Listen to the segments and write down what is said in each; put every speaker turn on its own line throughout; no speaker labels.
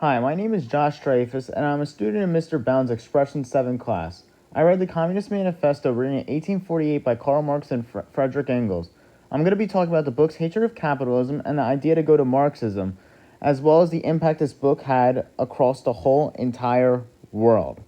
Hi, my name is Josh Dreyfus, and I'm a student in Mr. Bound's Expression 7 class. I read the Communist Manifesto written in 1848 by Karl Marx and Frederick Engels. I'm going to be talking about the book's hatred of capitalism and the idea to go to Marxism, as well as the impact this book had across the whole entire world.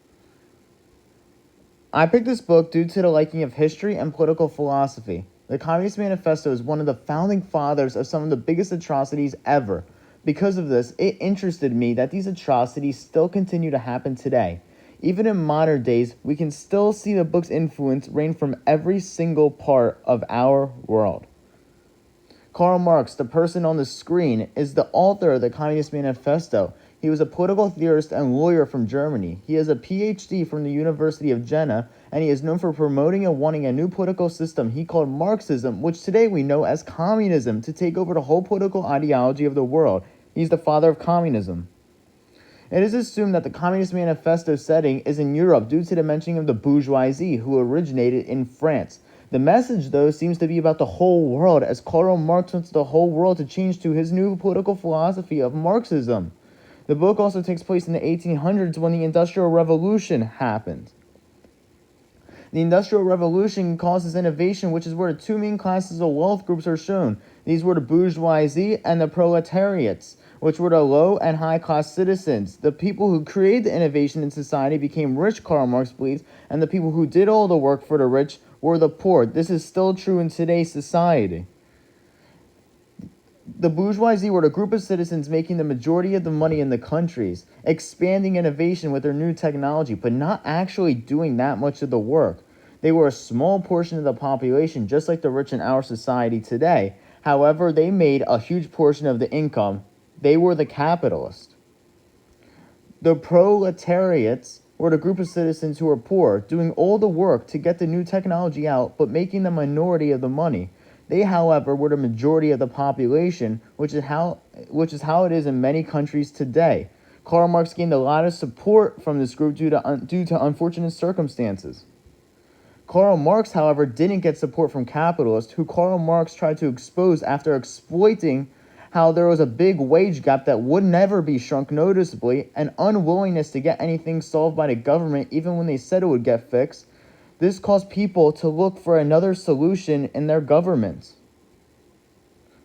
I picked this book due to the liking of history and political philosophy. The Communist Manifesto is one of the founding fathers of some of the biggest atrocities ever. Because of this, it interested me that these atrocities still continue to happen today. Even in modern days, we can still see the book's influence reign from every single part of our world. Karl Marx, the person on the screen, is the author of the Communist Manifesto. He was a political theorist and lawyer from Germany. He has a PhD from the University of Jena, and he is known for promoting and wanting a new political system he called Marxism, which today we know as communism, to take over the whole political ideology of the world. He's the father of communism. It is assumed that the Communist Manifesto setting is in Europe due to the mentioning of the bourgeoisie, who originated in France. The message, though, seems to be about the whole world, as Karl Marx wants the whole world to change to his new political philosophy of Marxism. The book also takes place in the 1800s when the Industrial Revolution happened. The Industrial Revolution causes innovation, which is where the two main classes of wealth groups are shown. These were the bourgeoisie and the proletariats, which were the low and high class citizens. The people who created the innovation in society became rich, Karl Marx believes, and the people who did all the work for the rich were the poor. This is still true in today's society. The bourgeoisie were the group of citizens making the majority of the money in the countries, expanding innovation with their new technology, but not actually doing that much of the work. They were a small portion of the population, just like the rich in our society today. However, they made a huge portion of the income. They were the capitalists. The proletariats were the group of citizens who were poor, doing all the work to get the new technology out, but making the minority of the money. They, however, were the majority of the population, which is how it is in many countries today. Karl Marx gained a lot of support from this group due to unfortunate circumstances. Karl Marx, however, didn't get support from capitalists, who Karl Marx tried to expose after exploiting how there was a big wage gap that would never be shrunk noticeably, and unwillingness to get anything solved by the government even when they said it would get fixed. This caused people to look for another solution in their governments.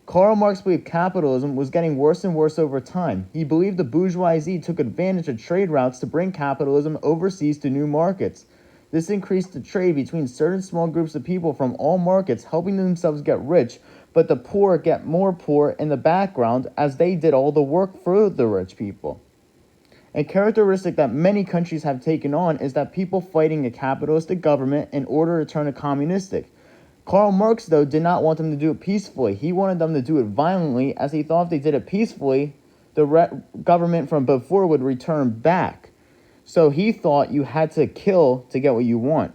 Karl Marx believed capitalism was getting worse and worse over time. He believed the bourgeoisie took advantage of trade routes to bring capitalism overseas to new markets. This increased the trade between certain small groups of people from all markets, helping themselves get rich, but the poor get more poor in the background as they did all the work for the rich people. A characteristic that many countries have taken on is that people fighting a capitalistic government in order to turn it communistic. Karl Marx, though, did not want them to do it peacefully. He wanted them to do it violently, as he thought if they did it peacefully, the government from before would return back. So he thought you had to kill to get what you want.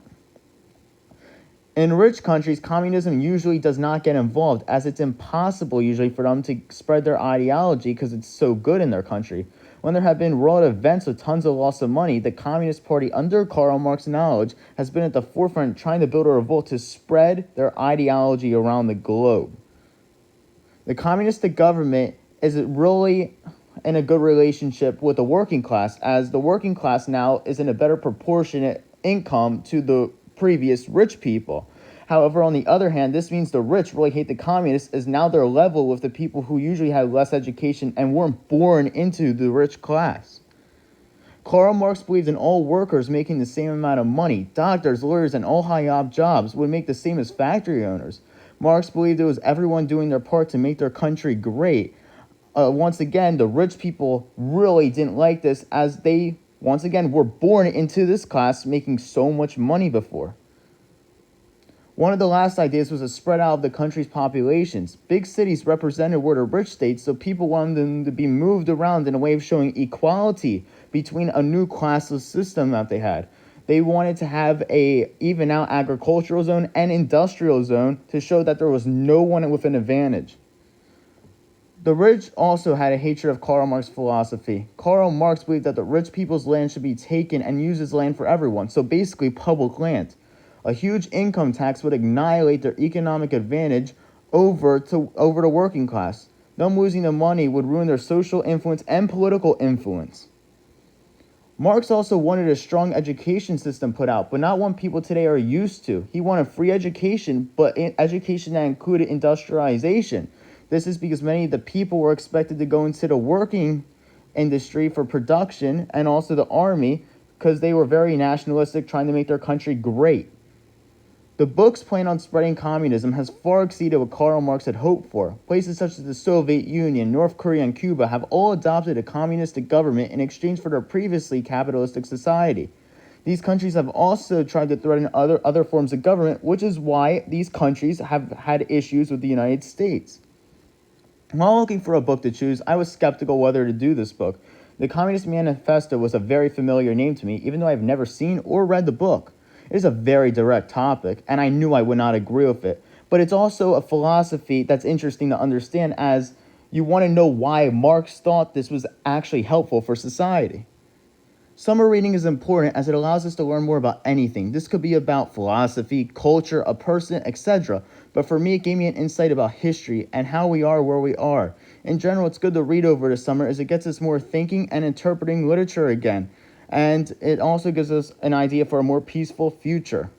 In rich countries, communism usually does not get involved, as it's impossible usually for them to spread their ideology because it's so good in their country. When there have been world events with tons of loss of money, the Communist Party, under Karl Marx's knowledge, has been at the forefront trying to build a revolt to spread their ideology around the globe. The communistic government is really in a good relationship with the working class, as the working class now is in a better proportionate income to the previous rich people. However, on the other hand, this means the rich really hate the communists, as now they're level with the people who usually had less education and weren't born into the rich class. Karl Marx believed in all workers making the same amount of money. Doctors, lawyers, and all high-up jobs would make the same as factory owners. Marx believed it was everyone doing their part to make their country great. Once again, the rich people really didn't like this, as they, once again, were born into this class making so much money before. One of the last ideas was to spread out of the country's populations. Big cities represented were the rich states, so people wanted them to be moved around in a way of showing equality between a new classless system that they had. They wanted to have a even out agricultural zone and industrial zone to show that there was no one with an advantage. The rich also had a hatred of Karl Marx's philosophy. Karl Marx believed that the rich people's land should be taken and used as land for everyone, so basically public land. A huge income tax would annihilate their economic advantage over the working class. Them losing the money would ruin their social influence and political influence. Marx also wanted a strong education system put out, but not one people today are used to. He wanted free education, but education that included industrialization. This is because many of the people were expected to go into the working industry for production and also the army because they were very nationalistic, trying to make their country great. The book's plan on spreading communism has far exceeded what Karl Marx had hoped for. Places such as the Soviet Union, North Korea, and Cuba have all adopted a communistic government in exchange for their previously capitalistic society. These countries have also tried to threaten other forms of government, which is why these countries have had issues with the United States. While looking for a book to choose, I was skeptical whether to do this book. The Communist Manifesto was a very familiar name to me, even though I've never seen or read the book. It is a very direct topic, and I knew I would not agree with it. But it's also a philosophy that's interesting to understand, as you want to know why Marx thought this was actually helpful for society. Summer reading is important as it allows us to learn more about anything. This could be about philosophy, culture, a person, etc. But for me, it gave me an insight about history and how we are where we are. In general, it's good to read over the summer as it gets us more thinking and interpreting literature again. And it also gives us an idea for a more peaceful future.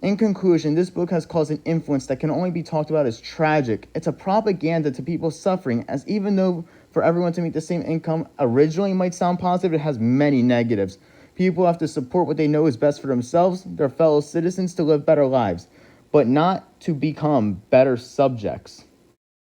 In conclusion, this book has caused an influence that can only be talked about as tragic. It's a propaganda to people suffering, as even though for everyone to make the same income originally might sound positive, it has many negatives. People have to support what they know is best for themselves, their fellow citizens, to live better lives, but not to become better subjects.